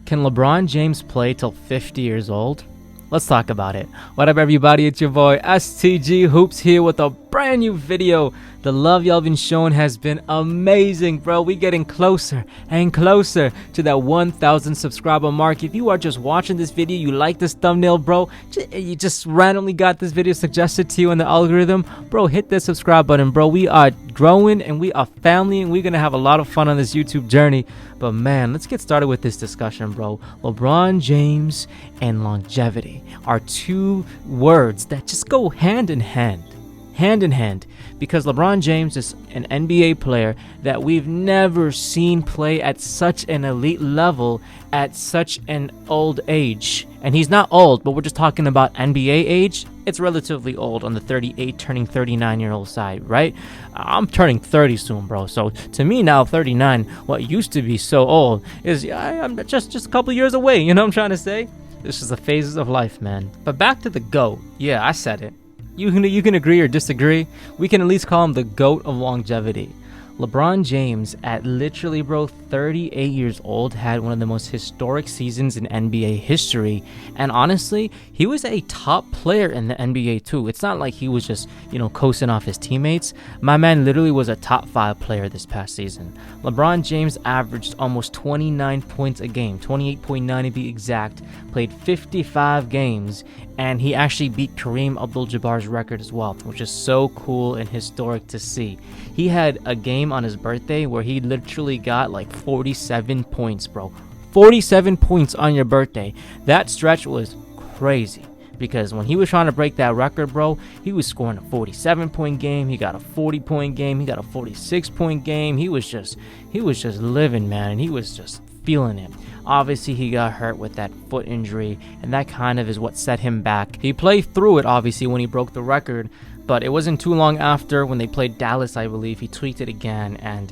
Can LeBron James play till 50 years old? Let's talk about it. What up, everybody? It's your boy STG Hoops here with a brand new video. The love y'all been showing has been amazing, bro. We getting closer and closer to that 1,000 subscriber mark. If you are just watching this video, you like this thumbnail, bro, you just randomly got this video suggested to you in the algorithm, bro, hit that subscribe button, bro. We are growing and we are family and we're gonna have a lot of fun on this YouTube journey. But man, let's get started with this discussion, bro. LeBron James and longevity are two words that just go hand in hand, because LeBron James is an NBA player that we've never seen play at such an elite level at such an old age. And he's not old, but we're just talking about NBA age. It's relatively old on the 38 turning 39-year-old side, right? I'm turning 30 soon, bro. So to me now, 39, what used to be so old is I'm just a couple years away. You know what I'm trying to say? This is the phases of life, man. But back to the GOAT. Yeah, I said it. You can agree or disagree. We can at least call him the GOAT of longevity. LeBron James, at literally, bro, 38 years old, had one of the most historic seasons in NBA history. And honestly, he was a top player in the NBA too. It's not like he was just, coasting off his teammates. My man literally was a top 5 player this past season. LeBron James averaged almost 29 points a game, 28.9 to be exact, played 55 games, and he actually beat Kareem Abdul-Jabbar's record as well, which is so cool and historic to see. He had a game on his birthday where he literally got like 47 points, bro. 47 points on your birthday. That stretch was crazy because when he was trying to break that record, bro, he was scoring a 47-point game. He got a 40-point game. He got a 46-point game. He was just living, man, and he was just feeling it. Obviously, he got hurt with that foot injury, and that kind of is what set him back. He played through it, obviously, when he broke the record, but it wasn't too long after when they played Dallas, I believe, he tweaked it again, and,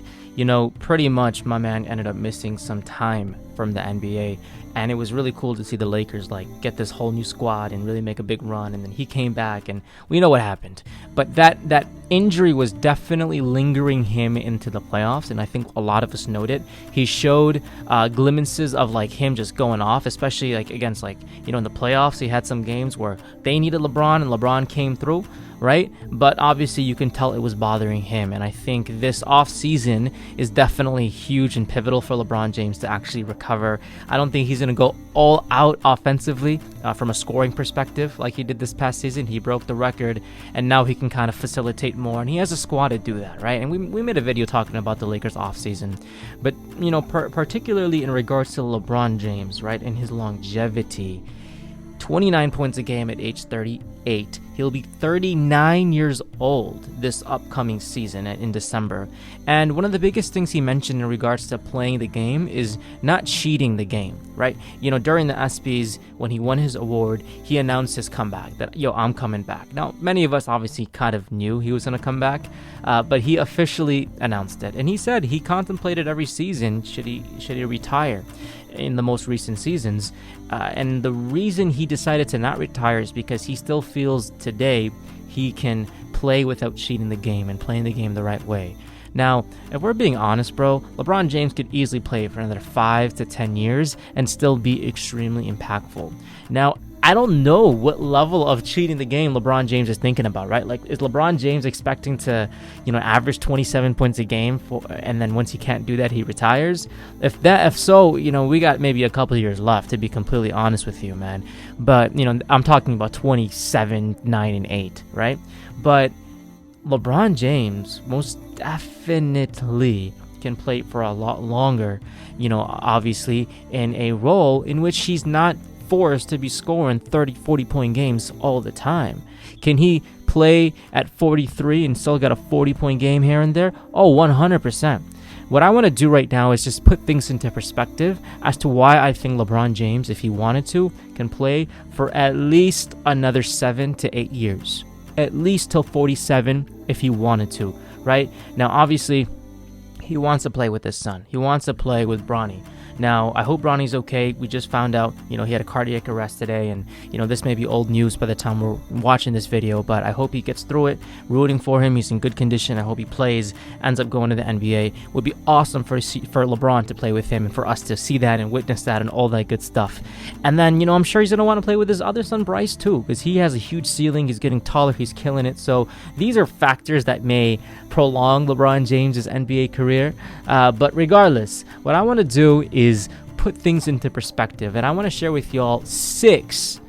pretty much my man ended up missing some time from the NBA, and it was really cool to see the Lakers, get this whole new squad and really make a big run, and then he came back, and we know what happened. But that injury was definitely lingering him into the playoffs, and I think a lot of us noted. He showed glimpses of, him just going off, especially, against, in the playoffs. He had some games where they needed LeBron, and LeBron came through, right? But obviously you can tell it was bothering him, and I think this offseason is definitely huge and pivotal for LeBron James to actually recover. I don't think he's going to go all out offensively from a scoring perspective like he did this past season. He broke the record, and now he can kind of facilitate more, and he has a squad to do that, right? And we made a video talking about the Lakers offseason, but particularly in regards to LeBron James, right, and his longevity. 29 points a game at age 38. He'll be 39 years old this upcoming season in December. And one of the biggest things he mentioned in regards to playing the game is not cheating the game, right? During the ESPYs, when he won his award, he announced his comeback, that, I'm coming back. Now, many of us obviously kind of knew he was going to come back, but he officially announced it. And he said he contemplated every season, should he retire in the most recent seasons. And the reason he decided to not retire is because he still feels today he can play without cheating the game and playing the game the right way. Now, if we're being honest, bro, LeBron James could easily play for another 5 to 10 years and still be extremely impactful. Now, I don't know what level of cheating the game LeBron James is thinking about, right? Is LeBron James expecting to, average 27 points a game and then once he can't do that, he retires? If so, we got maybe a couple of years left, to be completely honest with you, man. But, I'm talking about 27, 9, and 8, right? But LeBron James most definitely can play for a lot longer, obviously in a role in which he's not forced to be scoring 30, 40-point games all the time. Can he play at 43 and still got a 40-point game here and there? Oh, 100%. What I want to do right now is just put things into perspective as to why I think LeBron James, if he wanted to, can play for at least another 7 to 8 years. At least till 47 if he wanted to, right? Now, obviously, he wants to play with his son. He wants to play with Bronny. Now, I hope Ronnie's okay. We just found out, he had a cardiac arrest today, and, this may be old news by the time we're watching this video, but I hope he gets through it. Rooting for him. He's in good condition. I hope he plays, ends up going to the NBA. Would be awesome for LeBron to play with him and for us to see that and witness that and all that good stuff. And then, I'm sure he's going to want to play with his other son, Bryce, too, because he has a huge ceiling. He's getting taller. He's killing it. So these are factors that may prolong LeBron James' NBA career. But regardless, what I want to do is put things into perspective, and I want to share with y'all six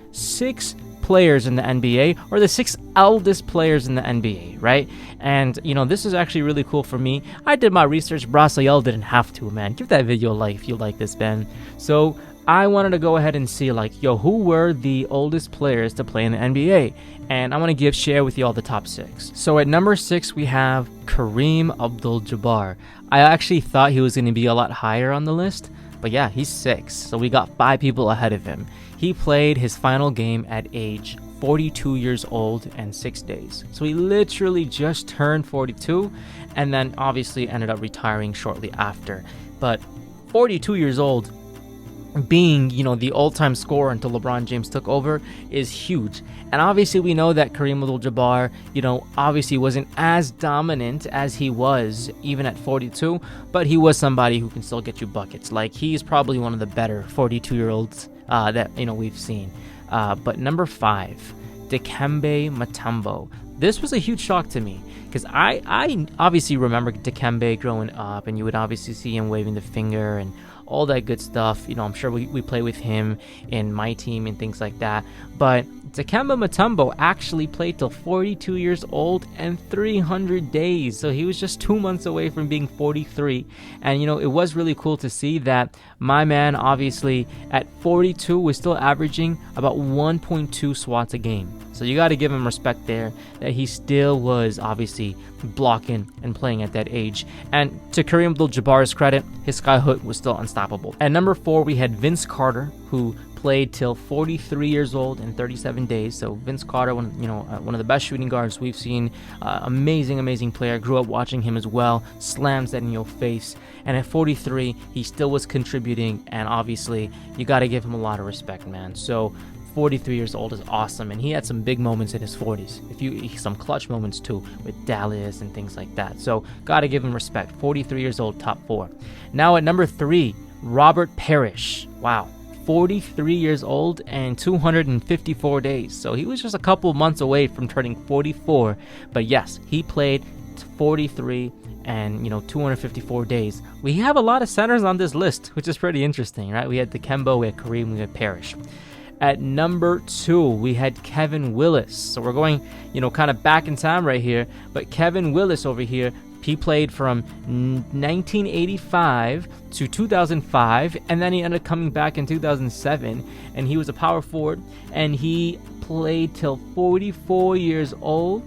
players in the NBA, or the 6 eldest players in the NBA, right? And this is actually really cool for me. I did my research, bro, so y'all didn't have to, man. Give that video a like if you like this, man. So I wanted to go ahead and see, who were the oldest players to play in the NBA? And I want to share with you all the top 6. So at number 6, we have Kareem Abdul-Jabbar. I actually thought he was going to be a lot higher on the list, but yeah, he's 6. So we got 5 people ahead of him. He played his final game at age 42 years old and 6 days. So he literally just turned 42, and then obviously ended up retiring shortly after. But 42 years old, being the all-time scorer until LeBron James took over, is huge. And obviously we know that Kareem Abdul-Jabbar obviously wasn't as dominant as he was even at 42, but he was somebody who can still get you buckets. He's probably one of the better 42-year-olds that we've seen. But number 5, Dikembe Mutombo. This was a huge shock to me, because I obviously remember Dikembe growing up, and you would obviously see him waving the finger and all that good stuff. I'm sure we play with him in my team and things like that. But Dikembe Mutombo actually played till 42 years old and 300 days. So he was just 2 months away from being 43. And, it was really cool to see that my man, obviously, at 42 was still averaging about 1.2 swats a game. So you got to give him respect there, that he still was obviously blocking and playing at that age. And to Kareem Abdul-Jabbar's credit, his skyhook was still unstoppable. At number 4, we had Vince Carter, who played till 43 years old and 37 days. So Vince Carter, one of the best shooting guards we've seen. Amazing player. Grew up watching him as well. Slams that in your face. And at 43, he still was contributing. And obviously, you got to give him a lot of respect, man. So 43 years old is awesome, and he had some big moments in his 40s. Some clutch moments too, with Dallas and things like that. So gotta give him respect. 43 years old, top 4. Now at number 3, Robert Parrish. Wow, 43 years old and 254 days. So he was just a couple months away from turning 44. But yes, he played 43 and 254 days. We have a lot of centers on this list, which is pretty interesting, right? We had Dikembe, we had Kareem, we had Parrish. At number 2, we had Kevin Willis. So we're going, kind of back in time right here. But Kevin Willis over here, he played from 1985 to 2005. And then he ended up coming back in 2007. And he was a power forward. And he played till 44 years old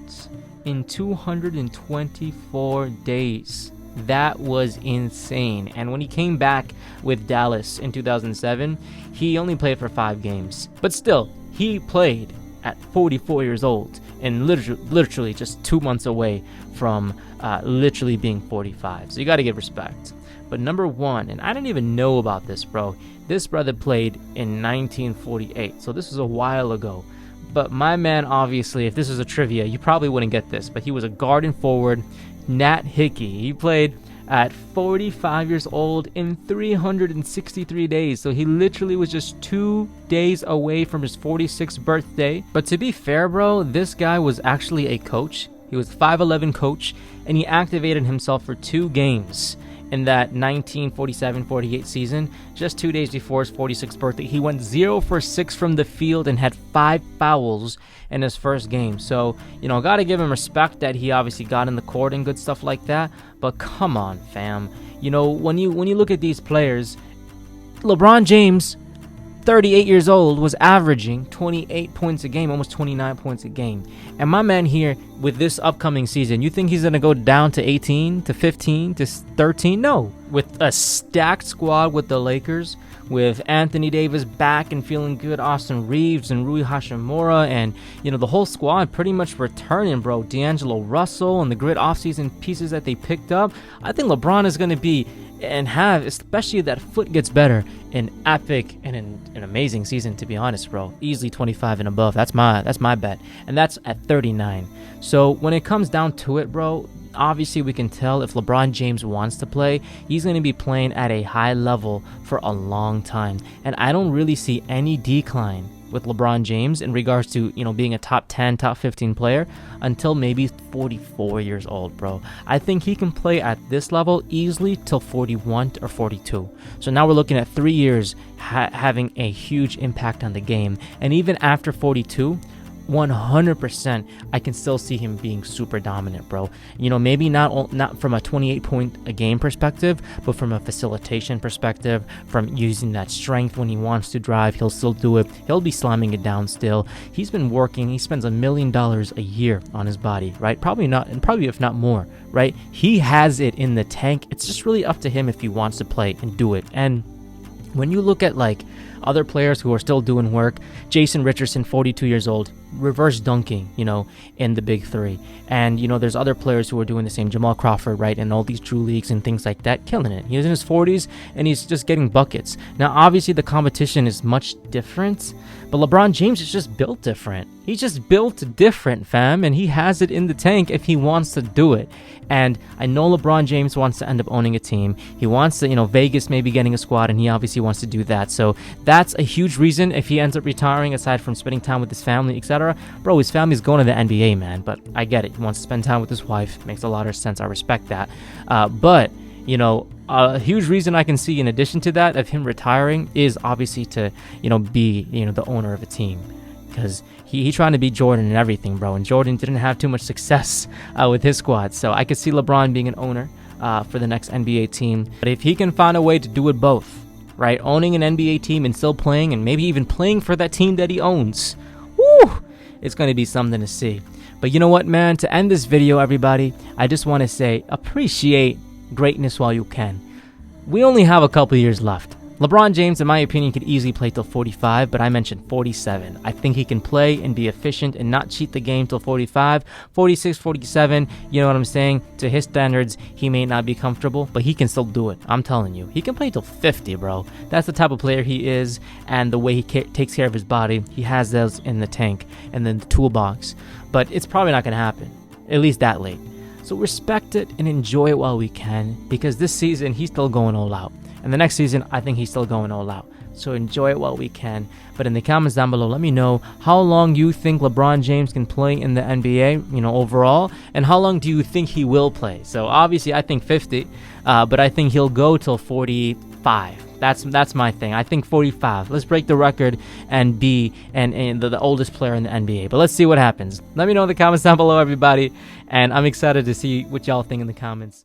in 224 days. That was insane. And when he came back with Dallas in 2007, he only played for 5 games. But still, he played at 44 years old and literally just 2 months away from literally being 45. So you got to give respect. But number 1, and I didn't even know about this, bro. This brother played in 1948. So this was a while ago. But my man, obviously, if this was a trivia, you probably wouldn't get this. But he was a guard and forward, Nat Hickey. He played at 45 years old in 363 days. So he literally was just 2 days away from his 46th birthday. But to be fair, bro, this guy was actually a coach. He was a 5'11 coach, and he activated himself for 2 games in that 1947-48 season. Just 2 days before his 46th birthday, he went 0 for 6 from the field and had 5 fouls in his first game. So, gotta give him respect that he obviously got in the court and good stuff like that. But come on, fam. When you look at these players, LeBron James, 38 years old, was averaging 28 points a game, almost 29 points a game. And my man here, with this upcoming season, you think he's going to go down to 18, to 15, to 13? No. With a stacked squad with the Lakers, with Anthony Davis back and feeling good, Austin Reeves and Rui Hachimura, and, the whole squad pretty much returning, bro. D'Angelo Russell and the great offseason pieces that they picked up. I think LeBron is going to be and have, especially that foot gets better, an epic and an amazing season, to be honest, bro. Easily 25 and above. That's my bet. And that's at 39. So when it comes down to it, bro, obviously we can tell if LeBron James wants to play, he's going to be playing at a high level for a long time. And I don't really see any decline with LeBron James in regards to, being a top 10, top 15 player until maybe 44 years old, bro. I think he can play at this level easily till 41 or 42. So now we're looking at 3 years having a huge impact on the game. And even after 42, 100% I can still see him being super dominant, bro. Maybe not from a 28 point a game perspective, but from a facilitation perspective, from using that strength when he wants to drive, he'll still do it. He'll be slamming it down still. He's been working. He spends $1 million a year on his body, right? Probably if not more, right? He has it in the tank. It's just really up to him if he wants to play and do it. And when you look at other players who are still doing work, Jason Richardson, 42 years old, reverse dunking, in the big three. And, there's other players who are doing the same. Jamal Crawford, right? And all these Drew Leagues and things like that, killing it. He's in his 40s and he's just getting buckets. Now, obviously the competition is much different, but LeBron James is just built different. He's just built different, fam, and he has it in the tank if he wants to do it. And I know LeBron James wants to end up owning a team. He wants to, Vegas maybe getting a squad, and he obviously wants to do that. So that's a huge reason if he ends up retiring, aside from spending time with his family, etc. Bro, his family's going to the NBA, man. But I get it. He wants to spend time with his wife. Makes a lot of sense. I respect that. But a huge reason I can see in addition to that of him retiring is obviously to, be, the owner of a team. Because he trying to beat Jordan and everything, bro. And Jordan didn't have too much success with his squad. So I could see LeBron being an owner for the next NBA team. But if he can find a way to do it both, right? Owning an NBA team and still playing, and maybe even playing for that team that he owns, woo! It's going to be something to see. But you know what, man? To end this video, everybody, I just want to say appreciate greatness while you can. We only have a couple years left. LeBron James, in my opinion, could easily play till 45, but I mentioned 47. I think he can play and be efficient and not cheat the game till 45, 46, 47, you know what I'm saying? To his standards, he may not be comfortable, but he can still do it. I'm telling you. He can play till 50, bro. That's the type of player he is, and the way he takes care of his body, he has those in the tank and then the toolbox. But it's probably not going to happen, at least that late. So respect it and enjoy it while we can, because this season, he's still going all out. And the next season, I think he's still going all out. So enjoy it while we can. But in the comments down below, let me know how long you think LeBron James can play in the NBA, overall. And how long do you think he will play? So obviously, I think 50. But I think he'll go till 45. That's my thing. I think 45. Let's break the record and be the oldest player in the NBA. But let's see what happens. Let me know in the comments down below, everybody. And I'm excited to see what y'all think in the comments.